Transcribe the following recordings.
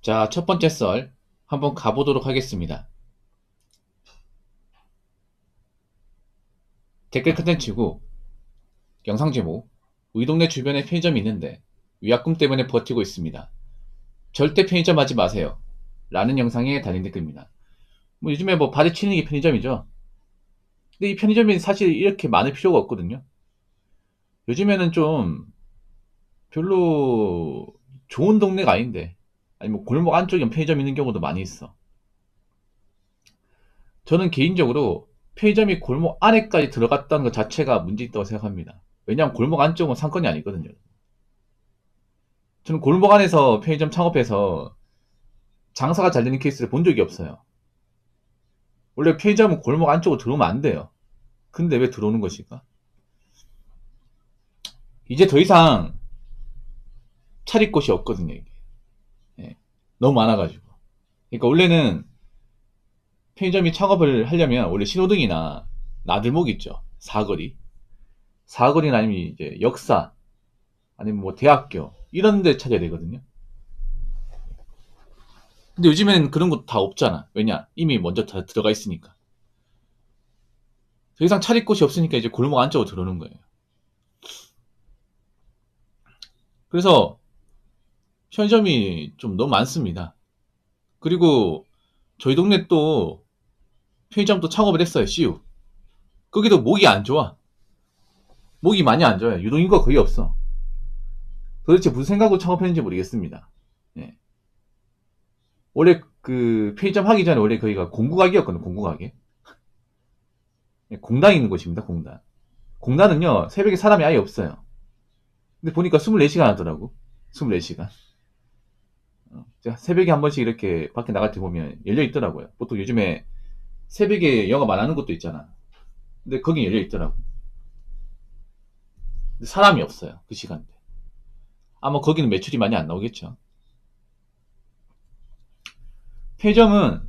자, 첫 번째 썰 한번 가보도록 하겠습니다. 댓글 컨텐츠고 영상 제목 우리 동네 주변에 편의점이 있는데 위약금 때문에 버티고 있습니다. 절대 편의점 하지 마세요. 라는 영상에 달린 댓글입니다. 뭐 요즘에 뭐 바리치는 게 편의점이죠. 근데 이 편의점이 사실 이렇게 많을 필요가 없거든요. 요즘에는 좀 별로 좋은 동네가 아닌데 아니 뭐 골목 안쪽에 편의점 있는 경우도 많이 있어. 저는 개인적으로 편의점이 골목 안에까지 들어갔다는 것 자체가 문제 있다고 생각합니다. 왜냐하면 골목 안쪽은 상권이 아니거든요. 저는 골목 안에서 편의점 창업해서 장사가 잘 되는 케이스를 본 적이 없어요. 원래 편의점은 골목 안쪽으로 들어오면 안 돼요. 근데 왜 들어오는 것일까? 이제 더 이상 차릴 곳이 없거든요. 이게. 예. 너무 많아가지고. 그러니까 원래는 편의점이 창업을 하려면 원래 신호등이나 나들목 있죠. 사거리. 사거리나 아니면 이제 역사, 아니면 뭐 대학교 이런 데 찾아야 되거든요. 근데 요즘에는 그런 거 다 없잖아. 왜냐? 이미 먼저 다 들어가 있으니까. 더 이상 차릴 곳이 없으니까 이제 골목 안쪽으로 들어오는 거예요. 그래서 편의점이 좀 너무 많습니다. 그리고 저희 동네 또 편의점도 창업을 했어요. CU. 거기도 목이 안 좋아. 목이 많이 안 좋아요. 유동인구가 거의 없어. 도대체 무슨 생각으로 창업했는지 모르겠습니다. 예. 원래 그 편의점 하기 전에 원래 거기가 공구가게였거든요. 공구가게. 예, 공단 있는 곳입니다. 공단. 공단은요 새벽에 사람이 아예 없어요. 근데 보니까 24시간 하더라고. 24시간. 새벽에 한 번씩 이렇게 밖에 나갈 때 보면 열려 있더라고요. 보통 요즘에 새벽에 영업 안 하는 곳도 있잖아. 근데 거긴 열려 있더라고. 근데 사람이 없어요. 그 시간대. 아마 거기는 매출이 많이 안 나오겠죠. 편의점은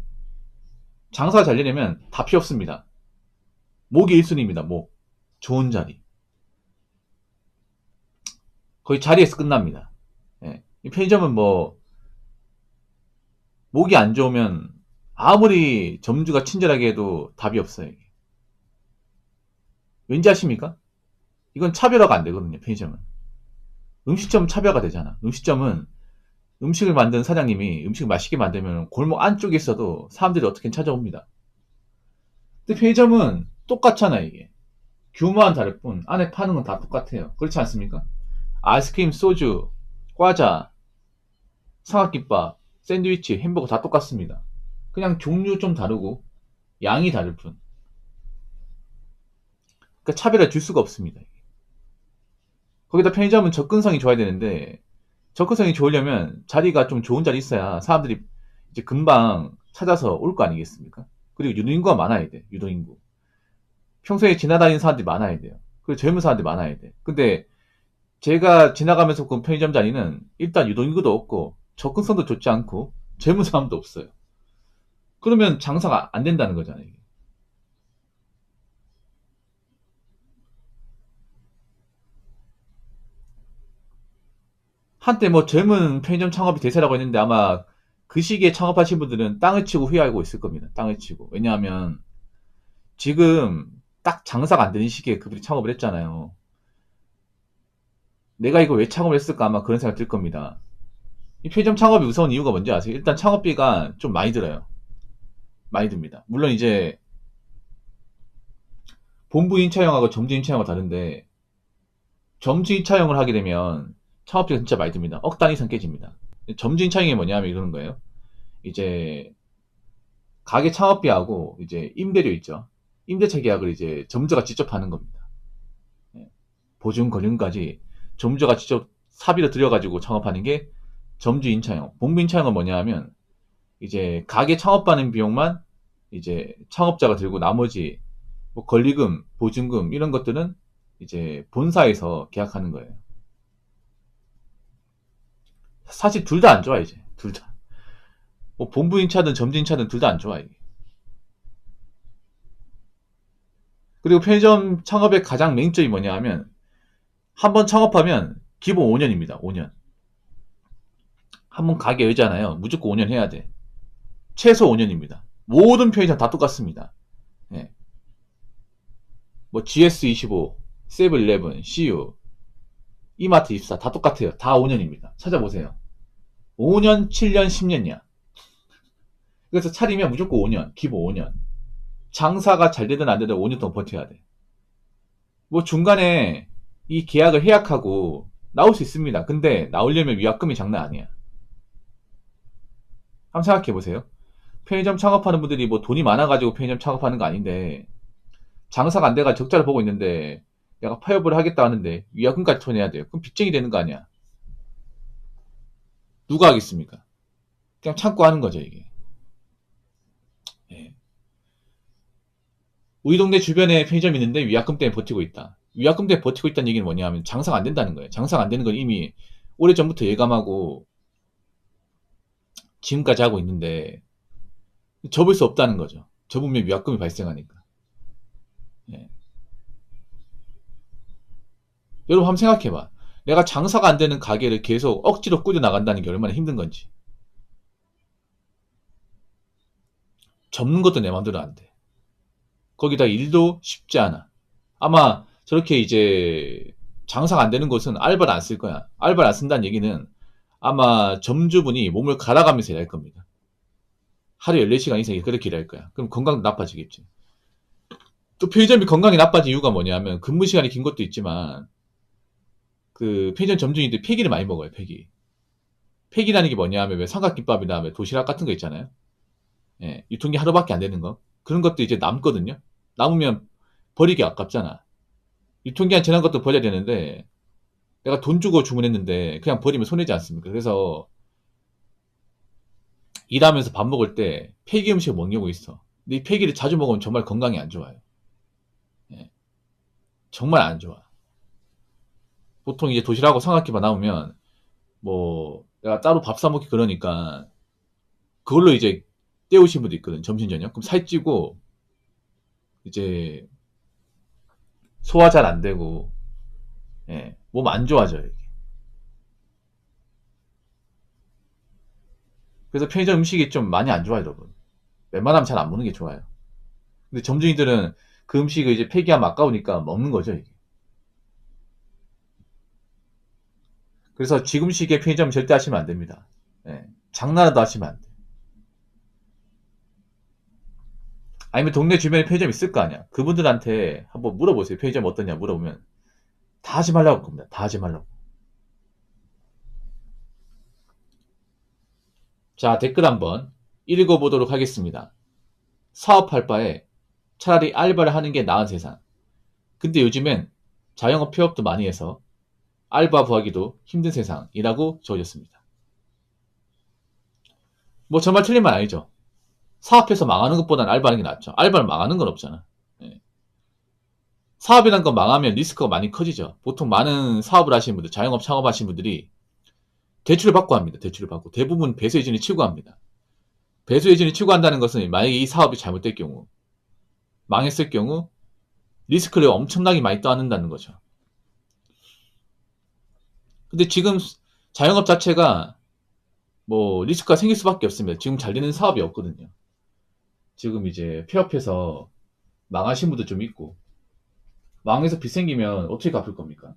장사가 잘 되려면 다 필요 없습니다. 목이 1순위입니다. 목. 좋은 자리. 거의 자리에서 끝납니다. 예. 이 편의점은 뭐 목이 안 좋으면 아무리 점주가 친절하게 해도 답이 없어요. 이게. 왠지 아십니까? 이건 차별화가 안 되거든요. 편의점은. 음식점 차별화가 되잖아. 음식점은 음식을 만든 사장님이 음식을 맛있게 만들면 골목 안쪽에 있어도 사람들이 어떻게든 찾아옵니다. 근데 편의점은 똑같잖아 이게. 규모만 다를 뿐 안에 파는 건 다 똑같아요. 그렇지 않습니까? 아이스크림, 소주, 과자, 삼각김밥, 샌드위치, 햄버거 다 똑같습니다. 그냥 종류 좀 다르고 양이 다를 뿐. 그러니까 차별화 줄 수가 없습니다. 거기다 편의점은 접근성이 좋아야 되는데 접근성이 좋으려면 자리가 좀 좋은 자리 있어야 사람들이 이제 금방 찾아서 올 거 아니겠습니까? 그리고 유동인구가 많아야 돼. 유동인구. 평소에 지나다니는 사람들이 많아야 돼요. 그리고 젊은 사람들이 많아야 돼. 근데 제가 지나가면서 본 편의점 자리는 일단 유동인구도 없고 접근성도 좋지 않고 젊은 사람도 없어요. 그러면 장사가 안 된다는 거잖아요. 이게. 한때 뭐 젊은 편의점 창업이 대세라고 했는데 아마 그 시기에 창업하신 분들은 땅을 치고 후회하고 있을 겁니다. 땅을 치고. 왜냐하면 지금 딱 장사가 안 되는 시기에 그들이 창업을 했잖아요. 내가 이거 왜 창업을 했을까 아마 그런 생각 들 겁니다. 이 편의점 창업이 무서운 이유가 뭔지 아세요? 일단 창업비가 좀 많이 들어요. 많이 듭니다. 물론 이제 본부 임차형하고 점주 임차형은 다른데 점주 임차형을 하게 되면 창업비가 진짜 많이 듭니다. 억 단위 이상 깨집니다. 점주 임차형이 뭐냐면 이러는 거예요. 이제 가게 창업비하고 이제 임대료 있죠. 임대차 계약을 이제 점주가 직접 하는 겁니다. 예. 보증 권유까지 점주가 직접 사비로 들여가지고 창업하는 게 점주 임차형. 본부 임차형은 뭐냐 하면 이제 가게 창업하는 비용만 이제 창업자가 들고 나머지 뭐 권리금, 보증금 이런 것들은 이제 본사에서 계약하는 거예요. 사실 둘 다 안 좋아 이제 둘 다. 뭐 본부 임차든 점주 임차든 둘 다 안 좋아 이게. 그리고 편의점 창업의 가장 맹점이 뭐냐 하면 한 번 창업하면 기본 5년입니다. 5년. 한번 가게 열잖아요. 무조건 5년 해야 돼. 최소 5년입니다. 모든 편의점 다 똑같습니다. 예. 뭐 GS25, 세븐일레븐, CU, 이마트24 다 똑같아요. 다 5년입니다. 찾아보세요. 5년, 7년, 10년이야. 그래서 차리면 무조건 5년, 기본 5년. 장사가 잘 되든 안 되든 5년 동안 버텨야 돼. 뭐 중간에 이 계약을 해약하고 나올 수 있습니다. 근데 나오려면 위약금이 장난 아니야. 한번 생각해 보세요. 편의점 창업하는 분들이 뭐 돈이 많아가지고 편의점 창업하는 거 아닌데 장사가 안 돼가 적자를 보고 있는데 내가 파업을 하겠다 하는데 위약금까지 토내야 돼요. 그럼 빚쟁이 되는 거 아니야. 누가 하겠습니까? 그냥 참고 하는 거죠 이게. 예. 우리 동네 주변에 편의점이 있는데 위약금 때문에 버티고 있다. 위약금 때문에 버티고 있다는 얘기는 뭐냐면 장사가 안 된다는 거예요. 장사가 안 되는 건 이미 오래전부터 예감하고 지금까지 하고 있는데 접을 수 없다는 거죠. 접으면 위약금이 발생하니까. 예. 여러분 한번 생각해봐. 내가 장사가 안 되는 가게를 계속 억지로 꾸려 나간다는 게 얼마나 힘든 건지. 접는 것도 내 마음대로 안 돼. 거기다 일도 쉽지 않아. 아마 저렇게 이제 장사가 안 되는 곳은 알바를 안 쓸 거야. 알바를 안 쓴다는 얘기는 아마 점주분이 몸을 갈아가면서 일할 겁니다. 하루 14시간 이상 그렇게 일할 거야. 그럼 건강도 나빠지겠지. 또 편의점이 건강이 나빠진 이유가 뭐냐면 근무 시간이 긴 것도 있지만 그 편의점 점주님들이 폐기를 많이 먹어요. 폐기라는 게 뭐냐면 왜 삼각김밥이나 왜 도시락 같은 거 있잖아요. 예, 유통기 하루밖에 안 되는 거. 그런 것도 이제 남거든요. 남으면 버리기 아깝잖아. 유통기한 지난 것도 버려야 되는데 내가 돈 주고 주문했는데 그냥 버리면 손해지 않습니까? 그래서 일하면서 밥 먹을 때 폐기 음식을 먹는 경우가 있어. 근데 이 폐기를 자주 먹으면 정말 건강에 안 좋아요. 예, 정말 안 좋아. 보통 이제 도시락하고 삼각김밥 나오면 뭐 내가 따로 밥 사 먹기 그러니까 그걸로 이제 때우신 분도 있거든. 점심 저녁. 그럼 살찌고 이제 소화 잘 안 되고 예, 몸 안 좋아져요. 이게. 그래서 편의점 음식이 좀 많이 안 좋아요, 여러분. 웬만하면 잘 안 먹는 게 좋아요. 근데 점주님들은 그 음식을 이제 폐기하면 아까우니까 먹는 거죠, 이게. 그래서 지금 시기에 편의점 절대 하시면 안 됩니다. 예, 장난도 하시면 안 돼. 아니면 동네 주변에 편의점 있을 거 아니야. 그분들한테 한번 물어보세요. 편의점 어떠냐 물어보면 다 하지 말라고 할 겁니다. 다 하지 말라고. 자, 댓글 한번 읽어보도록 하겠습니다. 사업할 바에 차라리 알바를 하는 게 나은 세상. 근데 요즘엔 자영업 폐업도 많이 해서 알바 구하기도 힘든 세상이라고 적어졌습니다. 뭐 정말 틀린 말 아니죠. 사업해서 망하는 것보다는 알바하는 게 낫죠. 알바는 망하는 건 없잖아. 예. 사업이란 건 망하면 리스크가 많이 커지죠. 보통 많은 사업을 하시는 분들, 자영업 창업하시는 분들이 대출을 받고 합니다. 대출을 받고 대부분 배수 예진이 치고합니다. 배수 예진이 치고한다는 것은 만약에 이 사업이 잘못될 경우, 망했을 경우 리스크를 엄청나게 많이 떠안는다는 거죠. 근데 지금 자영업 자체가 뭐 리스크가 생길 수밖에 없습니다. 지금 잘 되는 사업이 없거든요. 지금 이제 폐업해서 망하신 분도 좀 있고 망해서 빚 생기면 어떻게 갚을 겁니까?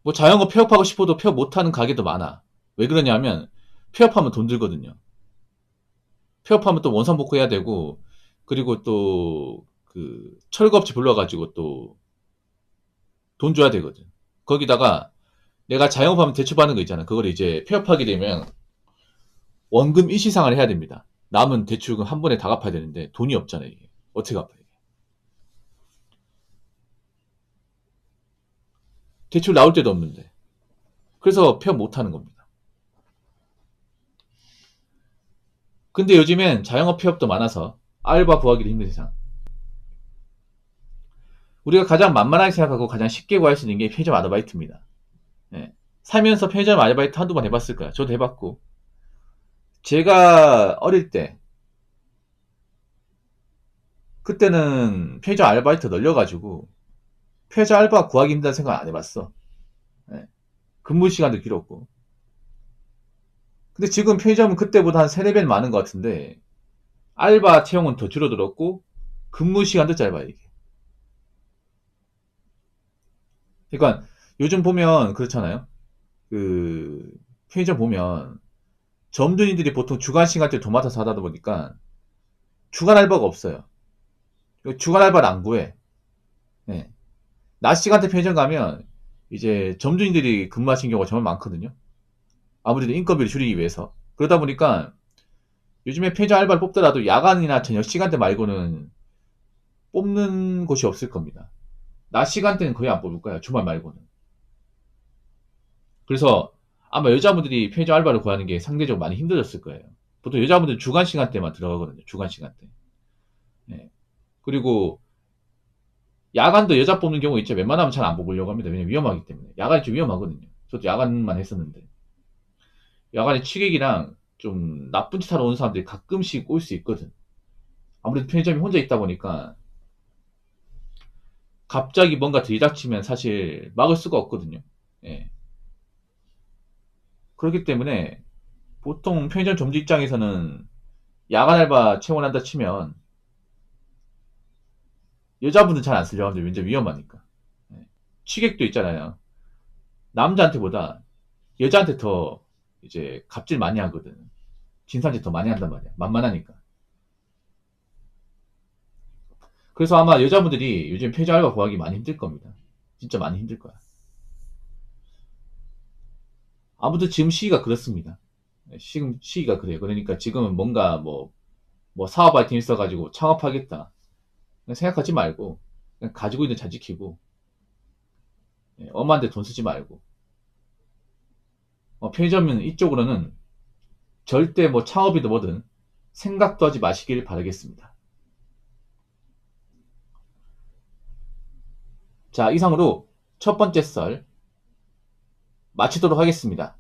뭐 자영업 폐업하고 싶어도 폐업 못하는 가게도 많아. 왜 그러냐면 폐업하면 돈 들거든요. 폐업하면 또 원상복구해야 되고 그리고 또 그 철거업체 불러가지고 또 돈 줘야 되거든. 거기다가 내가 자영업하면 대출받는 거 있잖아. 그걸 이제 폐업하게 되면 원금 일시상환을 해야 됩니다. 남은 대출금 한 번에 다 갚아야 되는데 돈이 없잖아요. 이게. 어떻게 갚아요? 이게. 대출 나올 때도 없는데. 그래서 폐업 못하는 겁니다. 근데 요즘엔 자영업 폐업도 많아서 알바 구하기도 힘든 세상. 우리가 가장 만만하게 생각하고 가장 쉽게 구할 수 있는 게 편의점 아르바이트입니다. 예. 살면서 편의점 아르바이트 한두 번 해봤을 거야. 저도 해봤고. 제가 어릴 때 그때는 편의점 아르바이트 널려가지고 최저 알바 구하기 힘들다는 생각 안 해봤어. 예. 근무 시간도 길었고. 근데 지금 편의점은 그때보다 한 3, 4배는 많은 것 같은데, 알바 채용은 더 줄어들었고, 근무 시간도 짧아요, 이게. 그러니까 요즘 보면 그렇잖아요. 그, 편의점 보면 점주님들이 보통 주간 시간대 도맡아 사다 보니까 주간 알바가 없어요. 주간 알바를 안 구해. 예. 낮 시간대 편의점 가면 이제 점주님들이 근무하시는 경우가 정말 많거든요. 아무래도 인건비를 줄이기 위해서. 그러다 보니까 요즘에 편의점 알바를 뽑더라도 야간이나 저녁 시간대 말고는 뽑는 곳이 없을 겁니다. 낮 시간대는 거의 안 뽑을 거예요. 주말 말고는. 그래서 아마 여자분들이 편의점 알바를 구하는 게 상대적으로 많이 힘들었을 거예요. 보통 여자분들은 주간 시간대만 들어가거든요. 주간 시간대. 예. 그리고 야간도 여자 뽑는 경우 있죠. 웬만하면 잘 안 뽑으려고 합니다. 왜냐면 위험하기 때문에. 야간이 좀 위험하거든요. 저도 야간만 했었는데. 야간에 취객이랑 좀 나쁜 짓 하러 오는 사람들이 가끔씩 올 수 있거든. 아무래도 편의점이 혼자 있다 보니까 갑자기 뭔가 들이닥치면 사실 막을 수가 없거든요. 예. 그렇기 때문에 보통 편의점 점주 입장에서는 야간 알바 채용한다 치면 여자분은 잘 안 쓰려고 하는데 왠지 위험하니까. 예. 취객도 있잖아요. 남자한테보다 여자한테 더 이제 갑질 많이 하거든. 진상짓 더 많이 한단 말이야. 만만하니까. 그래서 아마 여자분들이 요즘 편의점 알바 구하기 많이 힘들 겁니다. 진짜 많이 힘들 거야. 아무튼 지금 시기가 그렇습니다. 지금 시기가 그래요. 그러니까 지금은 뭔가 뭐 사업 아이템 있어가지고 창업하겠다. 그냥 생각하지 말고 그냥 가지고 있는 잘 지키고 엄한데 돈 쓰지 말고 편의점은 이쪽으로는 절대 뭐 창업이든 뭐든 생각도 하지 마시길 바라겠습니다. 자, 이상으로 첫 번째 썰 마치도록 하겠습니다.